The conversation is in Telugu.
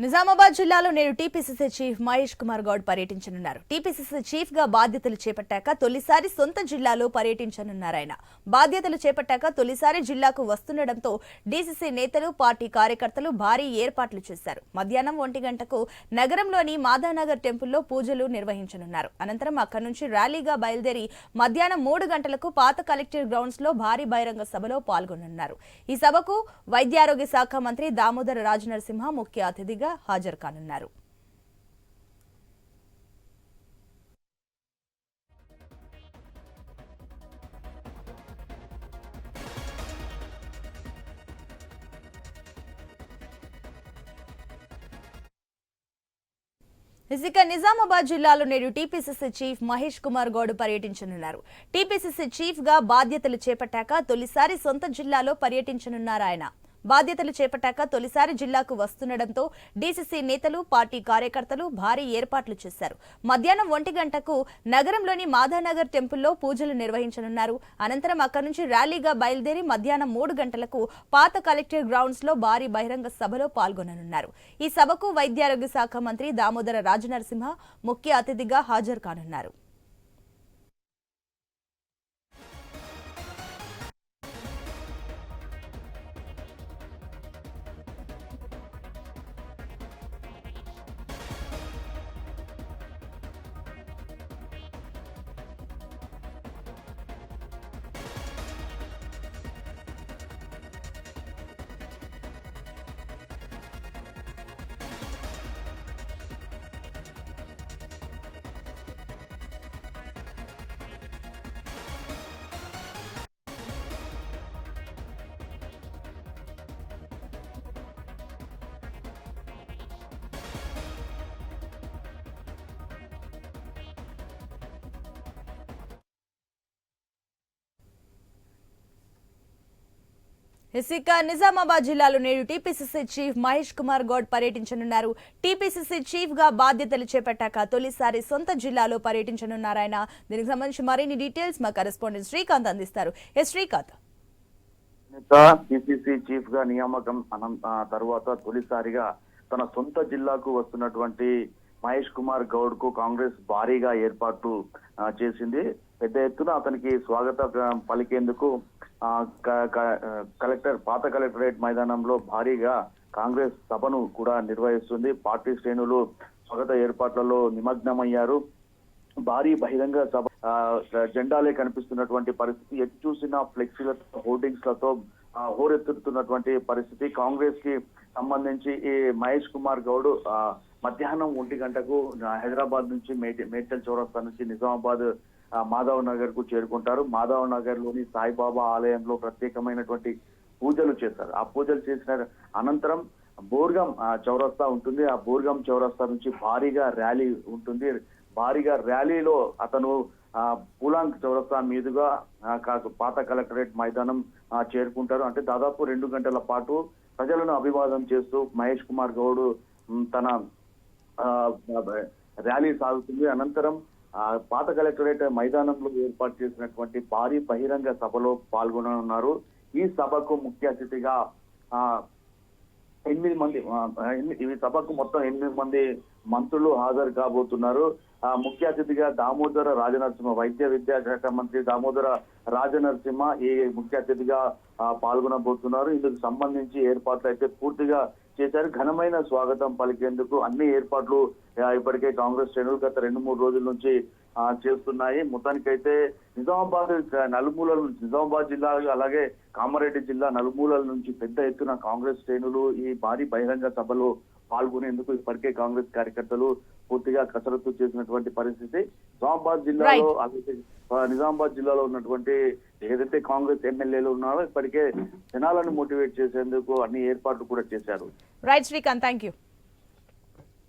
నిజామాబాద్ జిల్లాలో నేడు టీపీసీసీ చీఫ్ మహేష్ కుమార్ గౌడ్ పర్యటించనున్నారు. టీపీసీసీ చీఫ్ గా బాధ్యతలు చేపట్టాక తొలిసారి సొంత జిల్లాలో పర్యటించనున్నారు. ఆయన బాధ్యతలు చేపట్టాక తొలిసారి జిల్లాకు వస్తుండటంతో డీసీసీ నేతలు, పార్టీ కార్యకర్తలు భారీ ఏర్పాట్లు చేశారు. మధ్యాహ్నం 1 గంటకు నగరంలోని మాధానగర్ టెంపుల్లో పూజలు నిర్వహించనున్నారు. అనంతరం అక్కడి నుంచి ర్యాలీగా బయలుదేరి మధ్యాహ్నం 3 గంటలకు పాత కలెక్టర్ గ్రౌండ్స్ లో భారీ బహిరంగ సభలో పాల్గొనున్నారు. ఈ సభకు వైద్యారోగ్య శాఖ మంత్రి దామోదర రాజనరసింహ ముఖ్య అతిథిగా హాజరు కానున్నారు. నిజామాబాద్ జిల్లాలో నేడు టీపీసీసీ చీఫ్ మహేష్ కుమార్ గౌడ్ పర్యటించనున్నారు. టీపీసీసీ చీఫ్ గా బాధ్యతలు చేపట్టాక తొలిసారి సొంత జిల్లాలో పర్యటించనున్నారు. ఆయన బాధ్యతలు చేపట్టాక తొలిసారి జిల్లాకు వస్తుండటంతో డీసీసీ నేతలు, పార్టీ కార్యకర్తలు భారీ ఏర్పాట్లు చేశారు. మధ్యాహ్నం 1 గంటకు నగరంలోని మాధానగర్ టెంపుల్లో పూజలు నిర్వహించనున్నారు. అనంతరం అక్కడి నుంచి ర్యాలీగా బయలుదేరి మధ్యాహ్నం 3 గంటలకు పాత కలెక్టర్ గ్రౌండ్స్ లో భారీ బహిరంగ సభలో పాల్గొననున్నారు. ఈ సభకు వైద్యారోగ్య శాఖ మంత్రి దామోదర రాజనరసింహ ముఖ్య అతిథిగా హాజరు కానున్నారు. నిజామాబాద్ జిల్లాలో నేడు టీపీసీసీ చీఫ్ మహేష్ కుమార్ గౌడ్ పర్యటించనున్నారు. టీపీసీసీ చీఫ్ గా బాధ్యతలు చేపట్టాక తొలిసారి సొంత జిల్లాలో పర్యటించనున్నారు ఆయన. దీనికి సంబంధించి మరిన్ని డీటెయిల్స్ మా కరెస్పాండెంట్ శ్రీకాంత్ అందిస్తారు. శ్రీకాంత్, టీపీసీ చీఫ్ గా నియామకం తర్వాత తొలిసారిగా తన సొంత జిల్లాకు వస్తున్నటువంటి మహేష్ కుమార్ గౌడ్ కు కాంగ్రెస్ భారీగా ఏర్పాట్లు చేసింది. పెద్ద ఎత్తున అతనికి స్వాగత పలికేందుకు పాత కలెక్టరేట్ మైదానంలో భారీగా కాంగ్రెస్ సభను కూడా నిర్వహిస్తుంది. పార్టీ శ్రేణులు స్వాగత ఏర్పాట్లలో నిమగ్నమయ్యారు. భారీ బహిరంగ సభ, జెండాలే కనిపిస్తున్నటువంటి పరిస్థితి, ఎటు చూసిన ఫ్లెక్సీలతో, హోర్డింగ్స్ లతో హోరెత్తుతున్నటువంటి పరిస్థితి. కాంగ్రెస్ కి సంబంధించి ఈ మహేష్ కుమార్ గౌడ్ మధ్యాహ్నం 1 గంటకు హైదరాబాద్ నుంచి మేడ్చల్ చౌరస్తా నుంచి నిజామాబాద్ మాధవ్ నగర్ కు చేరుకుంటారు. మాధవ్ నగర్ లోని సాయిబాబా ఆలయంలో ప్రత్యేకమైనటువంటి పూజలు చేస్తారు. ఆ పూజలు చేసిన అనంతరం బోర్గం చౌరస్తా ఉంటుంది. ఆ బోర్గం చౌరస్తా నుంచి భారీగా ర్యాలీ ఉంటుంది. భారీగా ర్యాలీలో అతను పూలాంగ్ చౌరస్తా మీదుగా పాత కలెక్టరేట్ మైదానం చేరుకుంటారు. అంటే దాదాపు 2 గంటల పాటు ప్రజలను అభివాదం చేస్తూ మహేష్ కుమార్ గౌడ్ తన ర్యాలీ సాగుతుంది. అనంతరం పాత కలెక్టరేట్ మైదానంలో ఏర్పాటు చేసినటువంటి భారీ బహిరంగ సభలో పాల్గొననున్నారు. ఈ సభకు ముఖ్య అతిథిగా 8 మంది, ఈ సభకు మొత్తం 8 మంది మంత్రులు హాజరు కాబోతున్నారు. ముఖ్య అతిథిగా దామోదర రాజనరసింహ, వైద్య విద్యాశాఖ మంత్రి దామోదర రాజనరసింహ ఈ ముఖ్య అతిథిగా పాల్గొనబోతున్నారు. ఇందుకు సంబంధించి ఏర్పాట్లు అయితే పూర్తిగా చేశారు. ఘనమైన స్వాగతం పలికేందుకు అన్ని ఏర్పాట్లు ఇప్పటికే కాంగ్రెస్ శ్రేణులు గత 2-3 రోజుల నుంచి చేస్తున్నాయి. మొత్తానికైతే నిజామాబాద్ జిల్లా అలాగే కామారెడ్డి జిల్లా నలుమూలల నుంచి పెద్ద ఎత్తున కాంగ్రెస్ శ్రేణులు ఈ భారీ బహిరంగ సభలో పాల్గొనేందుకు ఇప్పటికే కాంగ్రెస్ కార్యకర్తలు పూర్తిగా కసరత్తు చేసినటువంటి పరిస్థితి. నిజామాబాద్ జిల్లాలో ఉన్నటువంటి ఏదైతే కాంగ్రెస్ ఎమ్మెల్యేలు ఉన్నారో ఇప్పటికే జనాలను మోటివేట్ చేసేందుకు అన్ని ఏర్పాట్లు కూడా చేశారు. Right Srikanth, thank you.